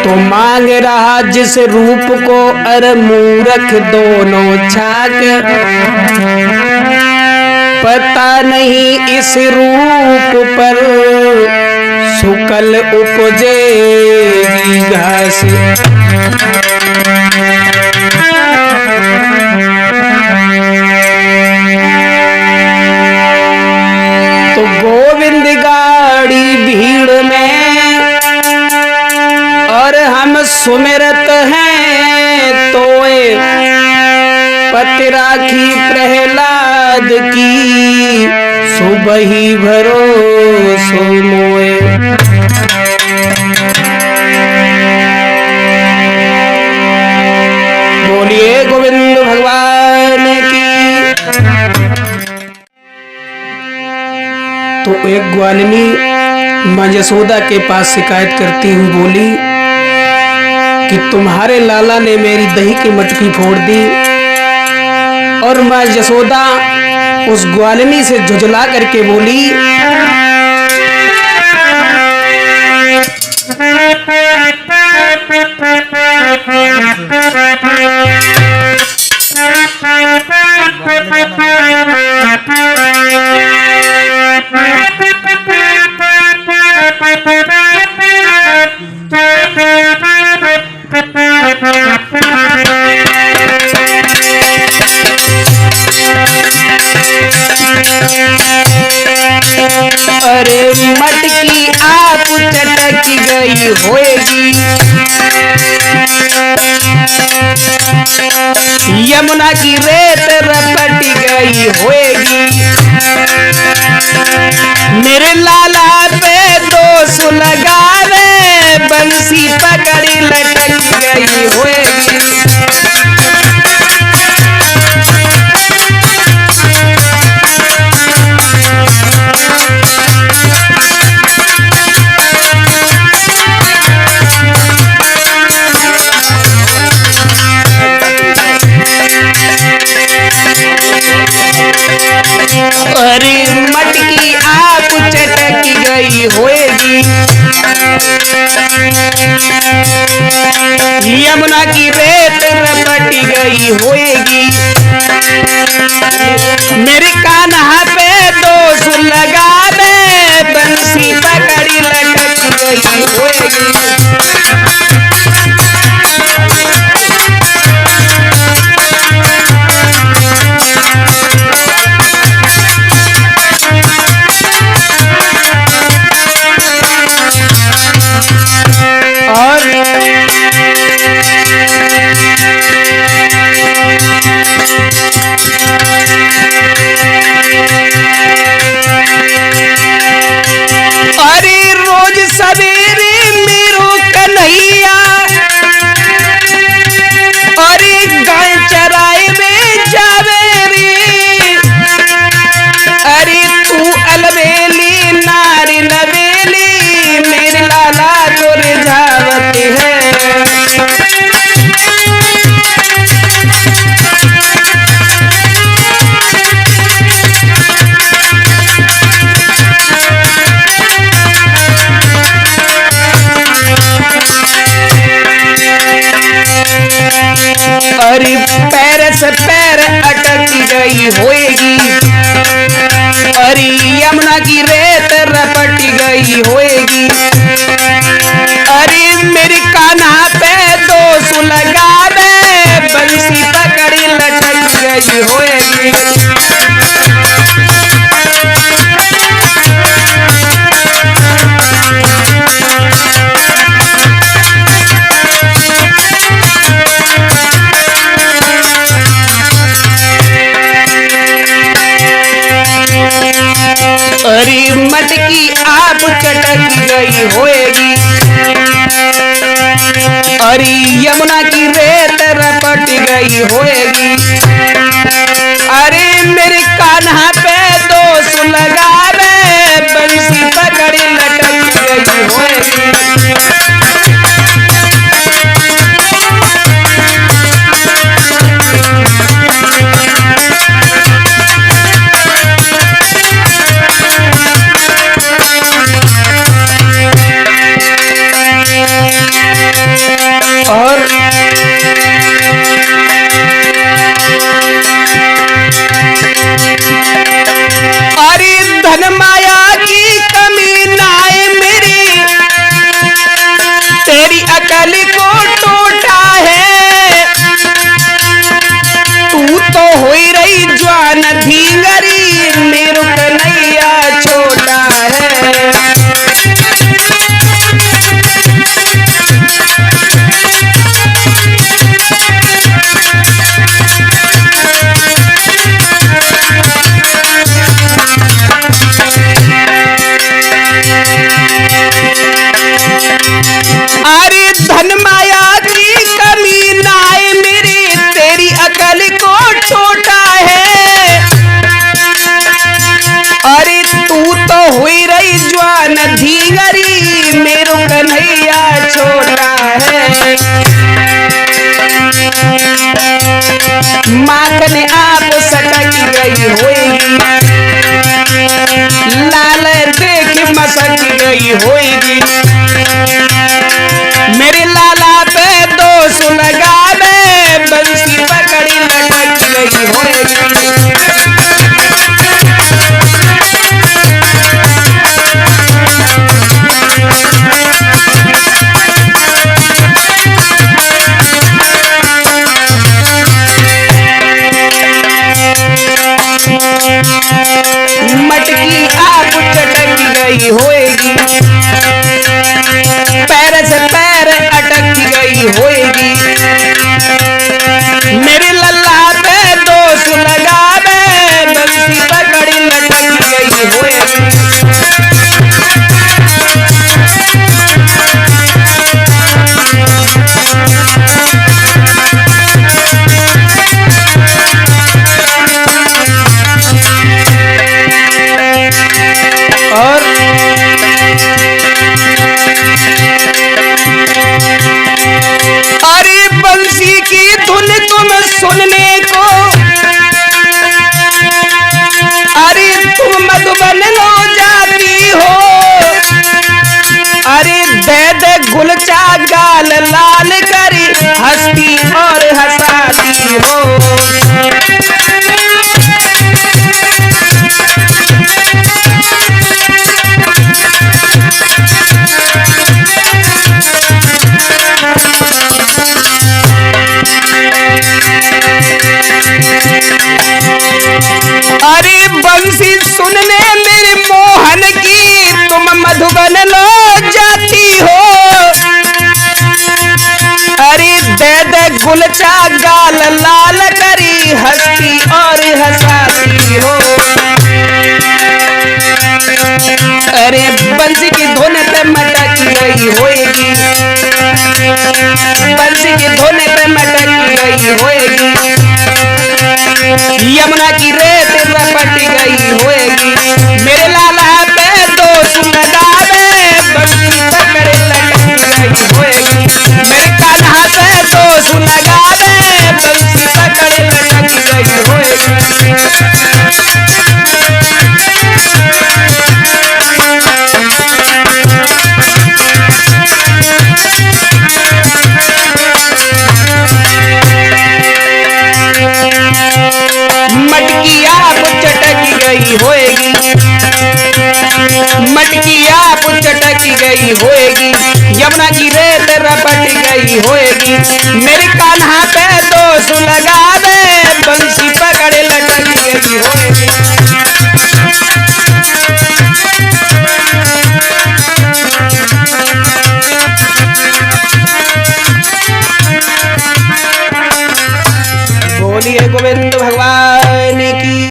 तो मांग रहा जिस रूप को अरे मूर्ख दोनों छाक, पता नहीं इस रूप पर सुकल उपजेगी घास। तो गोविंद गाड़ी भीड़ में और हम सुमिरत हैं तोए, पति राखी प्रहलाद की सुबह ही भरोसो मोए। बोलिए गोविंद भगवान की। तो एक ग्वालिनी मां यशोदा के पास शिकायत करती हुई बोली कि तुम्हारे लाला ने मेरी दही की मटकी फोड़ दी। और मां यशोदा उस ग्वालिनी से झुझला करके बोली, अरे मटकी आप चटक गई होएगी, यमुना की रेत रपट गई होएगी। मेरे लाला पे दोष लगावे, बंसी पकड़ी लटक गई होएगी। अरे मटकी आप चटक गई होएगी, यमुना की रेत रपट गई होएगी। मेरे कान्हा पे दोष लगावे, बंसी पकड़ी लटक गई होएगी। अरे पैर से पैर अटक गई होएगी, अरे यमुना की रेत रपट गई होएगी। अरे मेरी कान्हा पे दोष लगावे, बंसी पकड़ी लटक गई होएगी। अरे मटकी आप चटक गई होएगी, अरे यमुना की रेत रपट गई होएगी। अरे मेरे कान्हा पे दोष लगावे, बंसी पकड़ी लटक गई होएगी। दे दे गुलचा गाल लाल करी हंसती और हंसाती हो। अरे बंसी सुनने मेरे मोहन की तुम मधुबन लो जाती हो। अरे दे दे गुलचा गाल लाल करी हंसती और हंसाती हो। अरे बंसी की धुन पे मटक गई होएगी, बंसी की धुन पे मटक गई होएगी, यमुना की रेत रपट गई होएगी। मेरे लाला पे दोष लगा दे बंसी पकड़ लटक गई होएगी। मेरे कान्हा पे दोष लगा दे बंसी पकड़ लटक गई होएगी। मटकी आप चटक गई होएगी, मटकी आप चटक गई होएगी, यमुना की रेत रपट गई होएगी। मेरे कान्हा पे दोष लगा दे बंसी पकड़ लटक गई होएगी। बोलिए गोविंद भगवान